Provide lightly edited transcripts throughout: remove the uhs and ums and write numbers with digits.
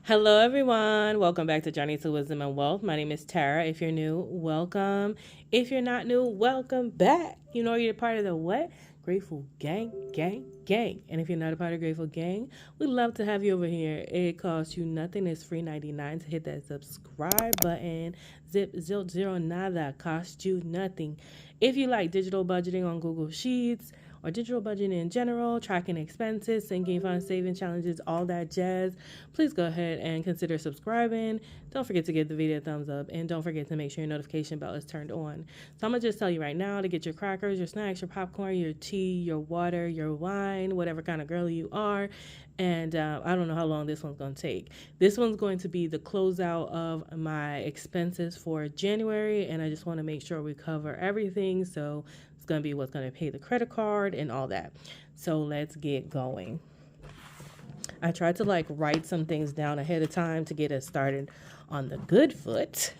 Hello, everyone. Welcome back to Journey to Wisdom and Wealth. My name is Tara. If you're new, welcome. If you're not new, welcome back. You know you're part of the what? Grateful Gang, Gang, Gang. And if you're not a part of Grateful Gang, we'd love to have you over here. It costs you nothing. It's free 99 to hit that subscribe button. Zero nada. Cost you nothing. If you like digital budgeting on Google Sheets, or digital budgeting in general, tracking expenses, sinking funds, saving challenges, all that jazz, please go ahead and consider subscribing. Don't forget to give the video a thumbs up, and don't forget to make sure your notification bell is turned on. So I'm going to just tell you right now to get your crackers, your snacks, your popcorn, your tea, your water, your wine, whatever kind of girl you are. And I don't know how long this one's going to take. This one's going to be the closeout of my expenses for January, and I just want to make sure we cover everything. So it's going to be what's going to pay the credit card and all that. So let's get going. I tried to write some things down ahead of time to get us started on the good foot.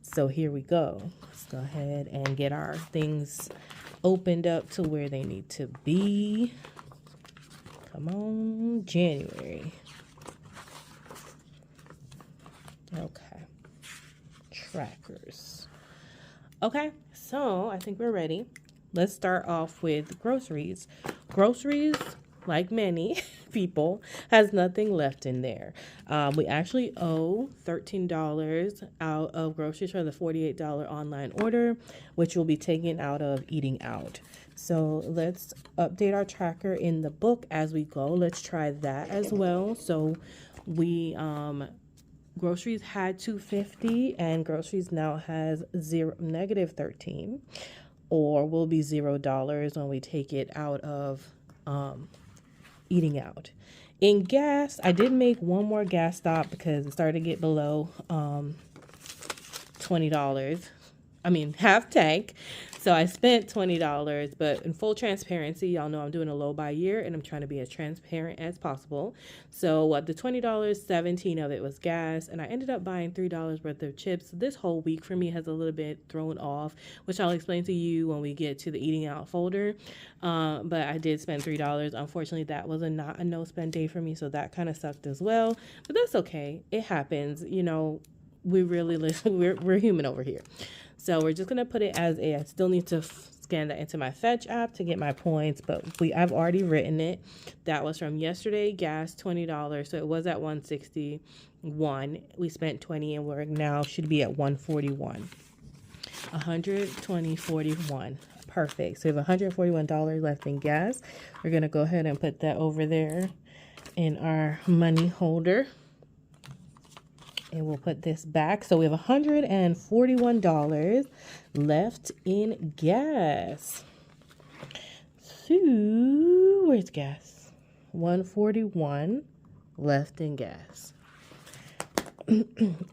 So here we go. Let's go ahead and get our things opened up to where they need to be. Come on, January. Okay. Trackers. Okay, so I think we're ready. Let's start off with groceries. Groceries, like many people, has nothing left in there. We actually owe $13 out of groceries for the $48 online order, which will be taken out of eating out. So let's update our tracker in the book as we go. Let's try that as well. So we groceries had $250 and groceries now has -13, or will be $0 when we take it out of eating out. In gas, I did make one more gas stop because it started to get below $20. I mean, half tank. So I spent $20, but in full transparency, y'all know I'm doing a low by year and I'm trying to be as transparent as possible. So the $20, 17 of it was gas, and I ended up buying $3 worth of chips. This whole week for me has a little bit thrown off, which I'll explain to you when we get to the eating out folder. But I did spend $3. Unfortunately, that was not a no spend day for me, so that kind of sucked as well. But that's okay. It happens. You know, we really listen. We're human over here. So we're just going to put it as a, I still need to scan that into my Fetch app to get my points, but I've already written it. That was from yesterday, gas, $20. So it was at 161. We spent 20 and we're now should be at 141. 120.41. Perfect. So we have $141 left in gas. We're going to go ahead and put that over there in our money holder. And we'll put this back. So we have $141 left in gas. So, where's gas? 141 left in gas.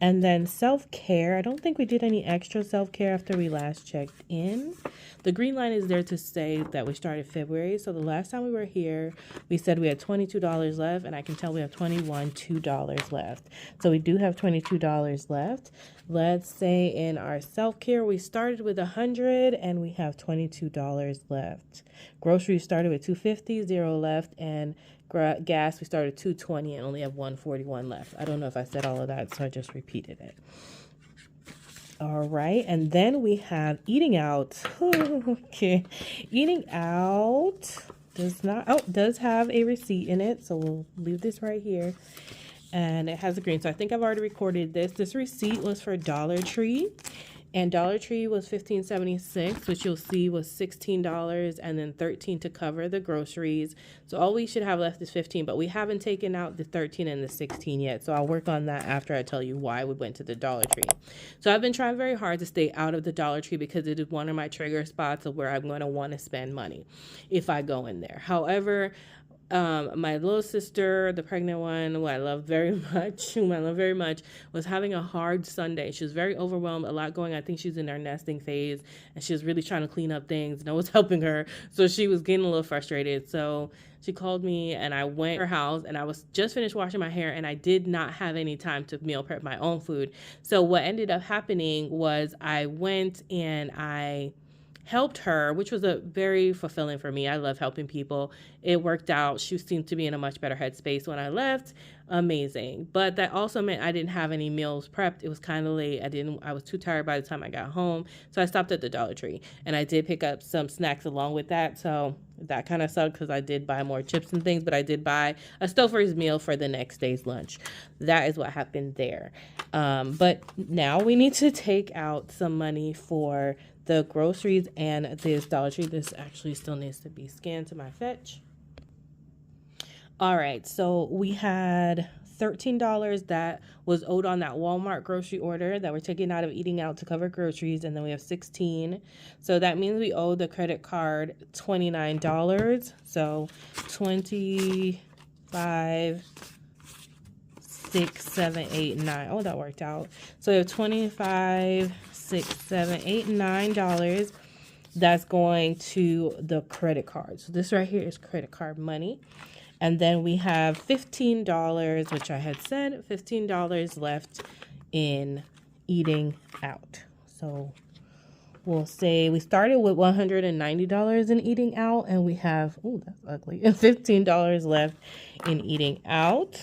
And then self-care. I don't think we did any extra self-care after we last checked in. The green line is there to say that we started February. So the last time we were here, we said we had $22 left, and I can tell we have $2 left. So we do have $22 left. Let's say in our self-care, we started with $100 and we have $22 left. Groceries started with $250, 0 left, and gas, we started $220 and only have $141 left. I don't know if I said all of that, so I just repeated it. All right, and then we have eating out. Okay, eating out does have a receipt in it, so we'll leave this right here. And it has a green, so I think I've already recorded this. This receipt was for Dollar Tree. And Dollar Tree was $15.76, which you'll see was $16 and then $13 to cover the groceries. So all we should have left is $15, but we haven't taken out the $13 and the $16 yet. So I'll work on that after I tell you why we went to the Dollar Tree. So I've been trying very hard to stay out of the Dollar Tree because it is one of my trigger spots of where I'm going to want to spend money if I go in there. However, my little sister, the pregnant one, whom I love very much, was having a hard Sunday. She was very overwhelmed, a lot going on. I think she's in her nesting phase, and she was really trying to clean up things, and I was helping her. So she was getting a little frustrated. So she called me, and I went to her house, and I was just finished washing my hair, and I did not have any time to meal prep my own food. So what ended up happening was I went and I helped her, which was a very fulfilling for me. I love helping people. It worked out. She seemed to be in a much better headspace when I left. Amazing. But that also meant I didn't have any meals prepped. It was kind of late. I was too tired by the time I got home. So I stopped at the Dollar Tree, and I did pick up some snacks along with that. So that kind of sucked because I did buy more chips and things, but I did buy a Stouffer's meal for the next day's lunch. That is what happened there. But now we need to take out some money for the groceries and this Dollar Tree. This actually still needs to be scanned to my fetch. All right, so we had $13 that was owed on that Walmart grocery order that we're taking out of eating out to cover groceries, and then we have $16. So that means we owe the credit card $29. So 25, 6, 7, 8, 9. Oh, that worked out. So we have 25, 6, 7, 8, $9 that's going to the credit card. So this right here is credit card money. And then we have $15, which I had said, $15 left in eating out. So we'll say we started with $190 in eating out, and we have, oh, that's ugly, $15 left in eating out.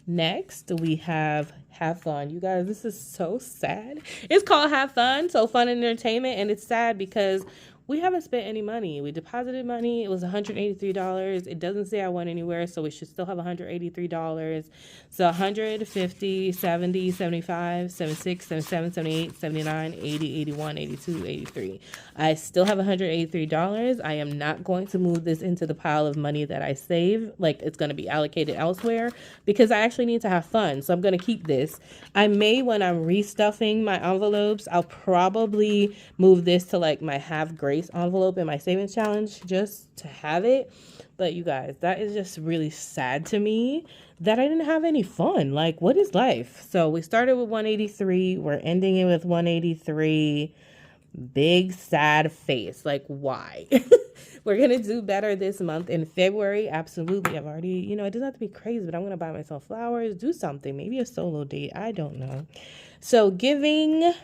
Next, we have fun. You guys, this is so sad. It's called Have Fun, so fun and entertainment, and it's sad because we haven't spent any money. We deposited money. It was $183. It doesn't say I went anywhere, so we should still have $183. So 150, 70, 75, 76, 77, 78, 79, 80, 81, 82, 83. I still have $183. I am not going to move this into the pile of money that I save. Like, it's going to be allocated elsewhere because I actually need to have fun. So I'm going to keep this. I may, when I'm restuffing my envelopes, I'll probably move this to like my Have Grace envelope in my savings challenge just to have it. But you guys, that is just really sad to me that I didn't have any fun. Like, what is life? So we started with 183. We're ending it with 183. Big sad face. Like, why? We're going to do better this month in February. Absolutely. I've already, it doesn't have to be crazy, but I'm going to buy myself flowers, do something, maybe a solo date. I don't know. So giving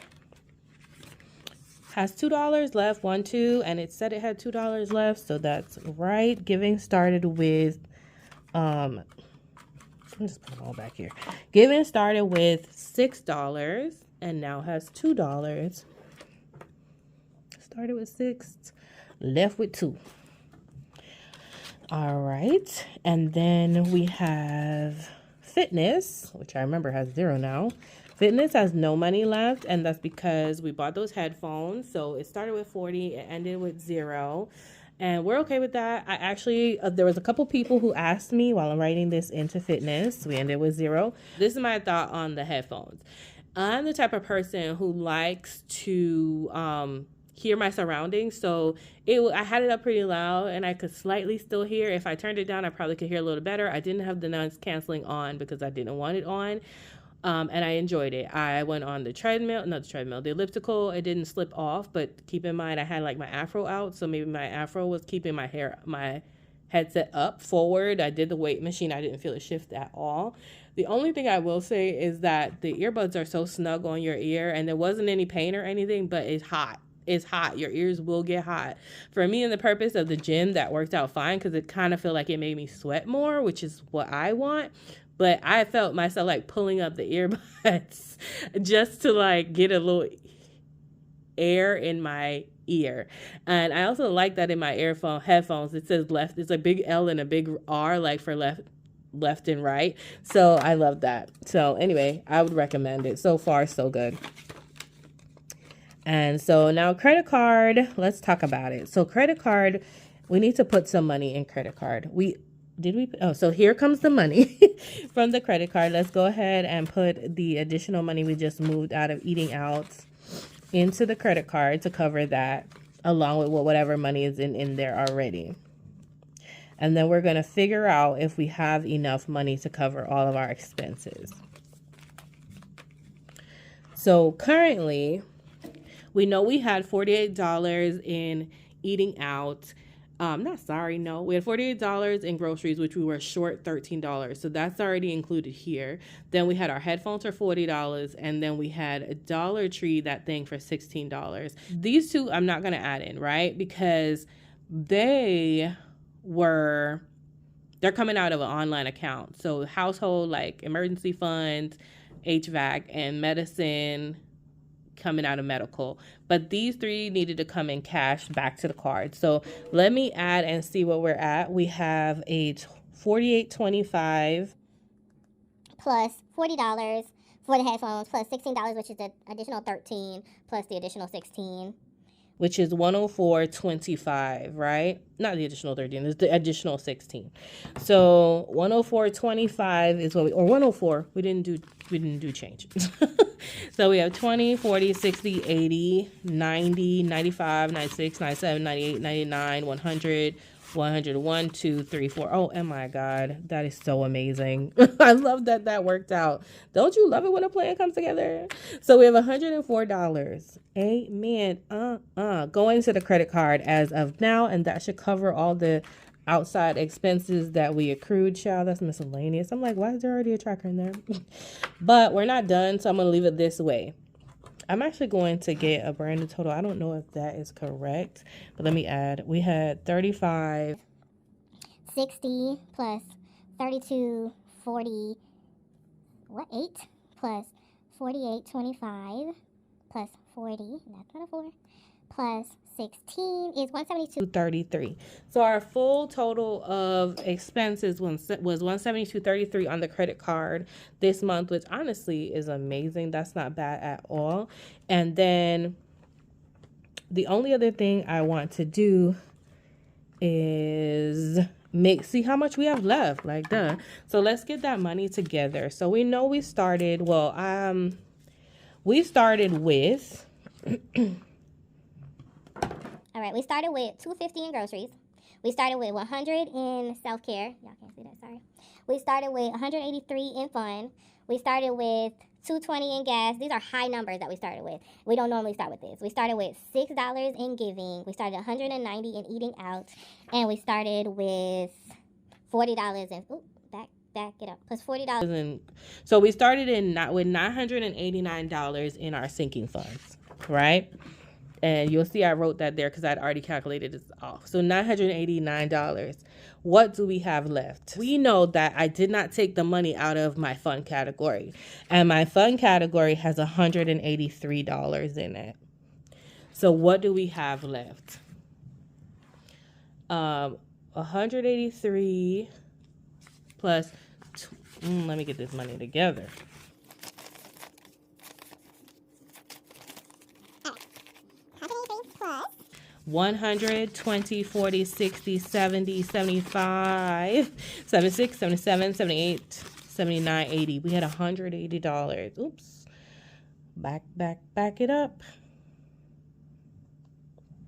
has $2 left, 1, 2, and it said it had $2 left, so that's right. Giving started with, I'm just put them all back here. Giving started with $6 and now has $2. Started with 6, left with 2. All right, and then we have fitness, which I remember has 0 now. Fitness has no money left, and that's because we bought those headphones. So it started with 40, it ended with 0, and we're okay with that. I actually, there was a couple people who asked me while I'm writing this into fitness. We ended with 0. This is my thought on the headphones. I'm the type of person who likes to hear my surroundings. So I had it up pretty loud, and I could slightly still hear. If I turned it down, I probably could hear a little better. I didn't have the noise canceling on because I didn't want it on. And I enjoyed it. I went on the the elliptical. It didn't slip off, but keep in mind I had like my afro out, so maybe my afro was keeping my headset up forward. I did the weight machine. I didn't feel a shift at all. The only thing I will say is that the earbuds are so snug on your ear, and there wasn't any pain or anything, but it's hot. It's hot. Your ears will get hot. For me and the purpose of the gym, that worked out fine because it kind of felt like it made me sweat more, which is what I want. But I felt myself like pulling up the earbuds just to like get a little air in my ear. And I also like that in my headphones, it says left. It's a big L and a big R, like for left and right. So I love that. So anyway, I would recommend it. So far, so good. And so now credit card, let's talk about it. So credit card, we need to put some money in credit card. So here comes the money from the credit card. Let's go ahead and put the additional money we just moved out of eating out into the credit card to cover that, along with whatever money is in there already. And then we're going to figure out if we have enough money to cover all of our expenses. So currently, we know we had $48 in eating out. Not sorry, no. We had $48 in groceries, which we were short $13. So that's already included here. Then we had our headphones for $40, and then we had a Dollar Tree, that thing, for $16. These two I'm not gonna add in, right? Because they're coming out of an online account. So household, like emergency funds, HVAC, and medicine coming out of medical. But these three needed to come in cash back to the card. So let me add and see what we're at. We have a $48.25 plus $40 for the headphones, plus $16, which is the additional $13, plus the additional $16, which is $104.25, right? Not the additional $13, it's the additional $16. So $104.25 is what we, or $104. We didn't do change. So we have 20, 40, 60, 80, 90, 95, 96, 97, 98, 99, 100, 101, 2, 3, 4. Oh my God, that is so amazing. I love that worked out. Don't you love it when a plan comes together? So we have $104. Amen. Going to the credit card as of now, and that should cover all the outside expenses that we accrued, child. That's miscellaneous. I'm like, why is there already a tracker in there? But we're not done, so I'm going to leave it this way. I'm actually going to get a brand new total. I don't know if that is correct, but let me add. We had 35, 60 plus 32, 40, 8 plus 48.25 plus 40, that's not a 4, plus 16 is 172.33. So our full total of expenses was 172.33 on the credit card this month, which honestly is amazing. That's not bad at all. And then the only other thing I want to do is see how much we have left, like duh. So let's get that money together. So we know we started, we started with all right, we started with $250 in groceries. We started with $100 in self-care. Y'all can't see that, sorry. We started with $183 in fun. We started with $220 in gas. These are high numbers that we started with. We don't normally start with this. We started with $6 in giving. We started $190 in eating out. And we started with $40 in, back it up, plus $40. So we started with $989 in our sinking funds, right? And you'll see I wrote that there because I'd already calculated this off. So $989. What do we have left? We know that I did not take the money out of my fun category. And my fun category has $183 in it. So what do we have left? 183 plus, let me get this money together. 100, 20, 40, 60, 70, 75, 76, 77, 78, 79, 80. We had $180. Oops. Back it up.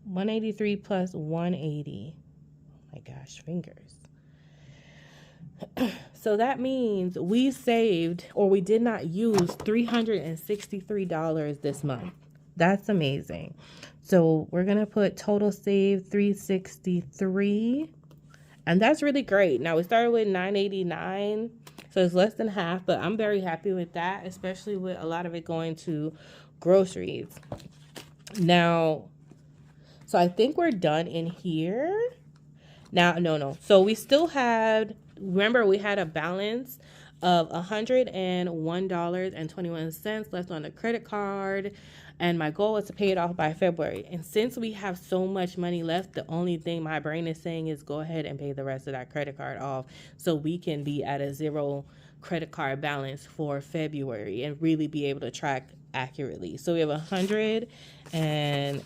183 plus 180. Oh my gosh, fingers. So that means we saved, or we did not use, $363 this month. That's amazing. So we're going to put total save $363. And that's really great. Now we started with $989. So it's less than half, but I'm very happy with that, especially with a lot of it going to groceries. Now, so I think we're done in here. Now, no. So we still had, remember we had a balance of $101.21 left on the credit card. And my goal was to pay it off by February. And since we have so much money left, the only thing my brain is saying is go ahead and pay the rest of that credit card off so we can be at a zero credit card balance for February and really be able to track accurately. So we have $110 and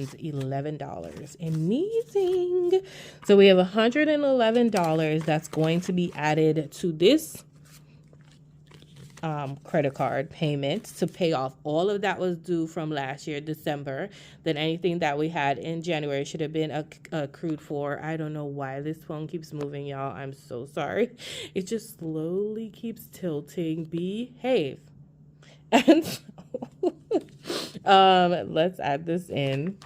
$11. Amazing. So we have $111 that's going to be added to this credit card payment to pay off all of that was due from last year, December. Then anything that we had in January should have been accrued for. I don't know why this phone keeps moving, y'all. I'm so sorry. It just slowly keeps tilting. Behave. And so, let's add this in.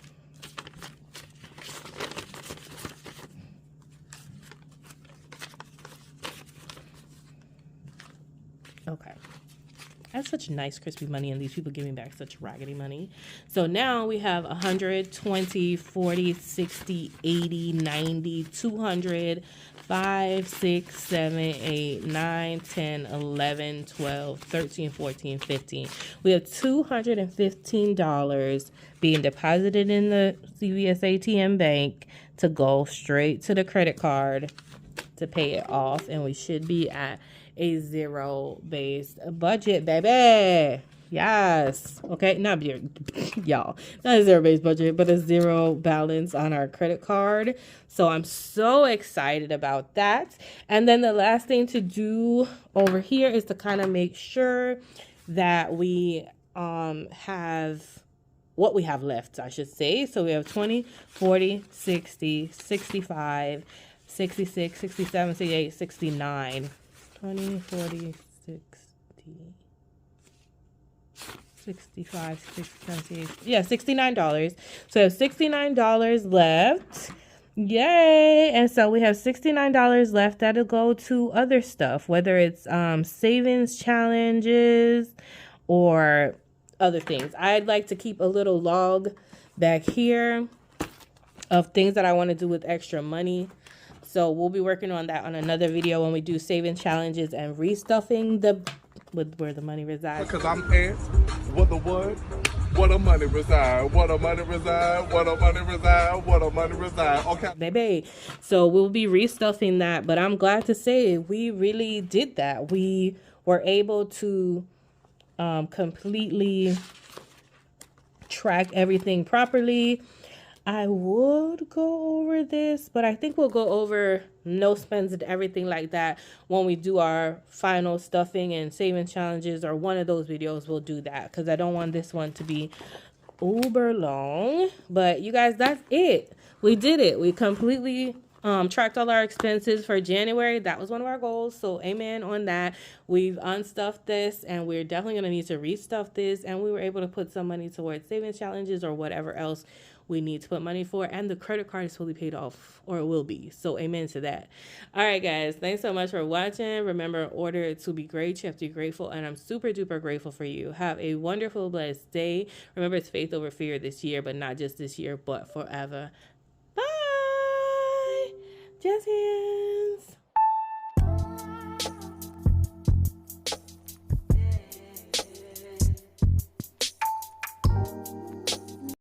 had such nice crispy money, and these people give me back such raggedy money. So now we have 100, 20, 40, 60, 80, 90, 200, 5, 6, 7, 8, 9, 10, 11, 12, 13, 14, 15. We have $215 being deposited in the CVS ATM bank to go straight to the credit card to pay it off. And we should be at a zero-based budget, baby. Yes. Okay. Not y'all. Not a zero-based budget, but a zero balance on our credit card. So I'm so excited about that. And then the last thing to do over here is to kind of make sure that we have what we have left, I should say. So we have 20, 40, 60, 65, 66, 67, 68, 69. 20, 40, 60. 65, 67, 68. Yeah, $69. So we have $69 left. Yay! And so we have $69 left that'll go to other stuff, whether it's savings challenges or other things. I'd like to keep a little log back here of things that I want to do with extra money. So we'll be working on that on another video when we do saving challenges and restuffing with where the money resides. Because I'm asked, what the what? What a money reside, what a money reside, what a money reside, what a money reside. Okay. Baby. So we'll be restuffing that, but I'm glad to say we really did that. We were able to completely track everything properly. I would go over this, but I think we'll go over no spends and everything like that when we do our final stuffing and saving challenges, or one of those videos. We'll do that because I don't want this one to be uber long. But you guys, that's it. We did it. We completely tracked all our expenses for January. That was one of our goals. So amen on that. We've unstuffed this, and we're definitely going to need to restuff this. And we were able to put some money towards saving challenges or whatever else we need to put money for, and the credit card is fully paid off, or it will be. So amen to that. All right, guys, thanks so much for watching. Remember, in order to be great, you have to be grateful, and I'm super duper grateful for you. Have a wonderful, blessed day. Remember, it's faith over fear this year, but not just this year, but forever. Bye. Just here.